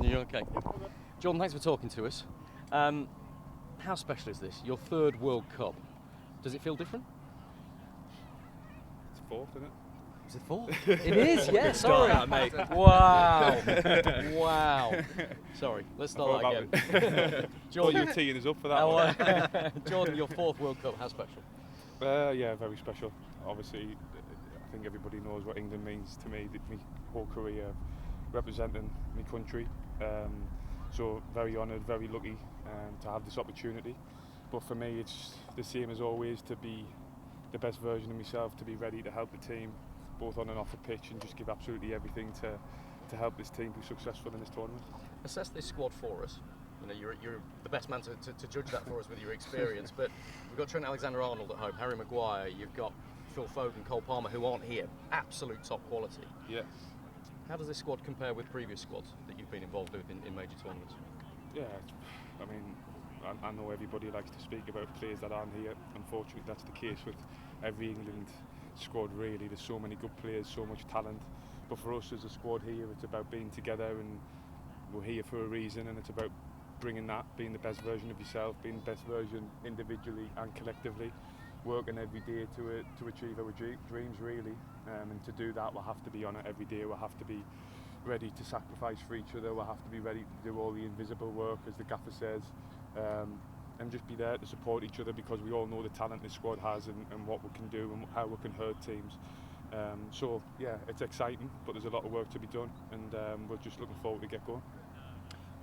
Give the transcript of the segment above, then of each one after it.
You okay? Jordan, thanks for talking to us. How special is this? Your third World Cup. Does it feel different? It's fourth, isn't it? Is it fourth? It is, yeah, sorry. Start that, mate. Wow. Sorry, let's start that again. Jordan, you're teeing us up for that one. Jordan, your fourth World Cup, how special? Yeah, very special. Obviously, I think everybody knows what England means to me. My whole career representing my country. So very honoured, very lucky to have this opportunity. But for me, it's the same as always, to be the best version of myself, to be ready to help the team, both on and off the pitch, and just give absolutely everything to help this team be successful in this tournament. Assess this squad for us. You know, you're the best man to judge that for us with your experience. But we've got Trent Alexander-Arnold at home, Harry Maguire, you've got Phil Foden, Cole Palmer, who aren't here. Absolute top quality. Yeah. How does this squad compare with previous squads that you've been involved with in major tournaments? Yeah, I mean, I know everybody likes to speak about players that aren't here. Unfortunately, that's the case with every England squad, really. There's so many good players, so much talent. But for us as a squad here, it's about being together, and we're here for a reason, and it's about bringing that, being the best version of yourself, being the best version individually and collectively, working every day to achieve our dreams, really. And to do that, we'll have to be on it every day. We'll have to be ready to sacrifice for each other. We'll have to be ready to do all the invisible work, as the gaffer says, and just be there to support each other, because we all know the talent this squad has, and what we can do and how we can hurt teams. So yeah, it's exciting, but there's a lot of work to be done, and we're just looking forward to get going.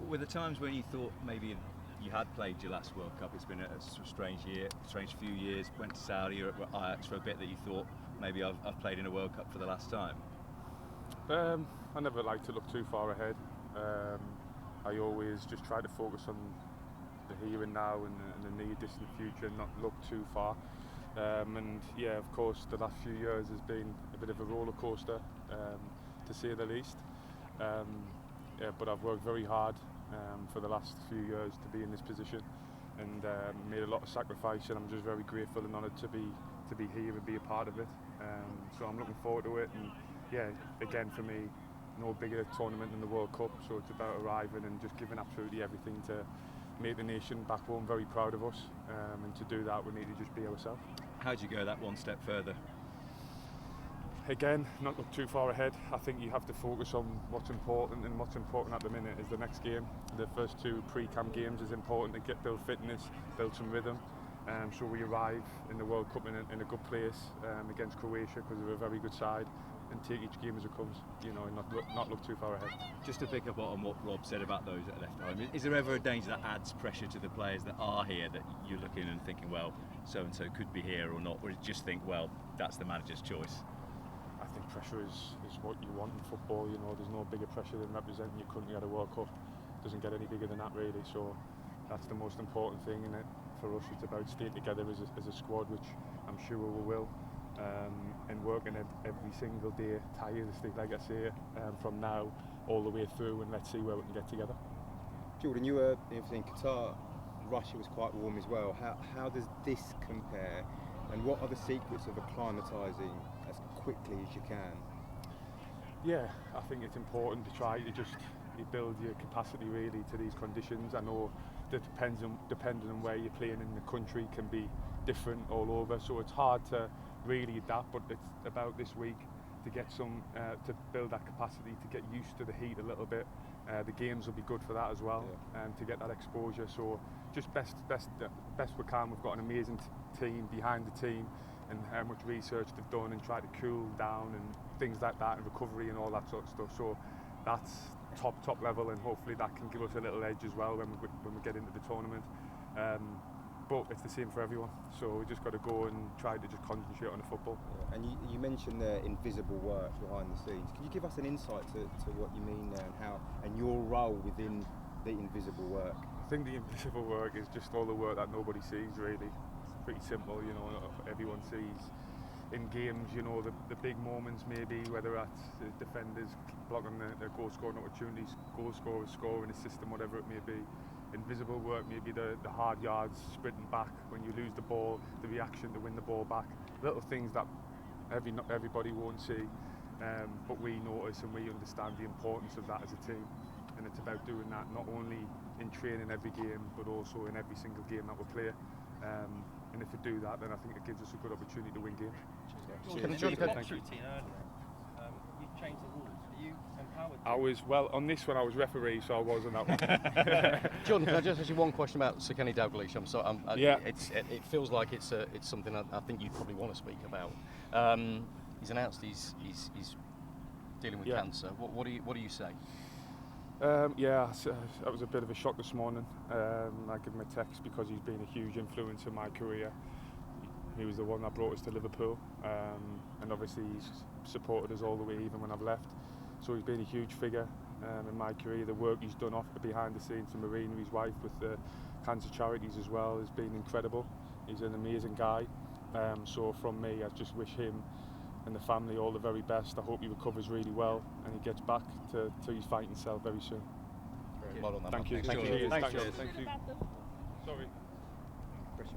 Were there times when you thought maybe you had played your last World Cup? It's been a strange few years. Went to Saudi or Ajax for a bit, that you thought maybe I've played in a World Cup for the last time? I never like to look too far ahead. I always just try to focus on the here and now and the near distant future, and not look too far. And yeah, of course, the last few years has been a bit of a roller coaster, to say the least. Yeah, but I've worked very hard for the last few years to be in this position, and made a lot of sacrifice, and I'm just very grateful and honoured to be here and be a part of it. So I'm looking forward to it, and yeah, again, for me, no bigger tournament than the World Cup, so it's about arriving and just giving absolutely everything to make the nation back home very proud of us, and to do that we need to just be ourselves. How do you go that one step further? Again, not look too far ahead. I think you have to focus on what's important, and what's important at the minute is the next game. The first two pre-camp games is important to build fitness, build some rhythm. So we arrive in the World Cup in a good place against Croatia, because they're a very good side, and take each game as it comes, you know, and not look too far ahead. Just to pick up on what Rob said about those that are left home, is there ever a danger that adds pressure to the players that are here, that you're looking and thinking, well, so-and-so could be here or not, or just think, well, that's the manager's choice? I think pressure is what you want in football. You know, there's no bigger pressure than representing your country at a World Cup. It doesn't get any bigger than that, really. So that's the most important thing in it. For us, it's about staying together as a squad, which I'm sure we will, and working every single day tirelessly, like I say, from now all the way through, and let's see where we can get together. Jordan, you were in Qatar. Russia was quite warm as well. How does this compare, and what are the secrets of acclimatising as quickly as you can? Yeah, I think it's important to try to just build your capacity really to these conditions. I know that depending on where you're playing in the country can be different all over, so it's hard to really adapt, but it's about this week to get some to build that capacity, to get used to the heat a little bit. The games will be good for that as well, and to get that exposure. So just best we can. We've got an amazing team behind the team, and how much research they've done and tried to cool down and things like that, and recovery and all that sort of stuff. So that's top level, and hopefully that can give us a little edge as well when we get into the tournament. But it's the same for everyone, so we just got to go and try to just concentrate on the football. Yeah. And you mentioned the invisible work behind the scenes. Can you give us an insight to what you mean there, and how, and your role within the invisible work? I think the invisible work is just all the work that nobody sees, really. It's pretty simple, you know. Everyone sees in games, you know, the big moments, maybe, whether that's the defenders blocking their goal scoring opportunities, goal scorers scoring, a system, whatever it may be. Invisible work, maybe the hard yards, sprinting back when you lose the ball, the reaction to win the ball back, little things that everybody won't see, but we notice and we understand the importance of that as a team. and it's about doing that not only in training every game, but also in every single game that we play. And if we do that, then I think it gives us a good opportunity to win games. Jordan, Routine earlier. You changed the rules. Are you empowered? I was, well, on this one I was referee, so I was on that one. Jordan, can I just ask you one question about Sir Kenny Dalglish? I'm sorry, Yeah. it feels like it's something I think you probably want to speak about. He's announced he's dealing with cancer. What do you say? That was a bit of a shock this morning. I gave him a text because he's been a huge influence in my career. He was the one that brought us to Liverpool, and obviously he's supported us all the way, even when I've left. So he's been a huge figure in my career. The work he's done behind the scenes for Marina, his wife, with the cancer charities as well, has been incredible. He's an amazing guy. So from me, I just wish him and the family all the very best. I hope he recovers really well and he gets back to his fighting self very soon. Well done, Thank you. Thank you. Thank you. Sorry.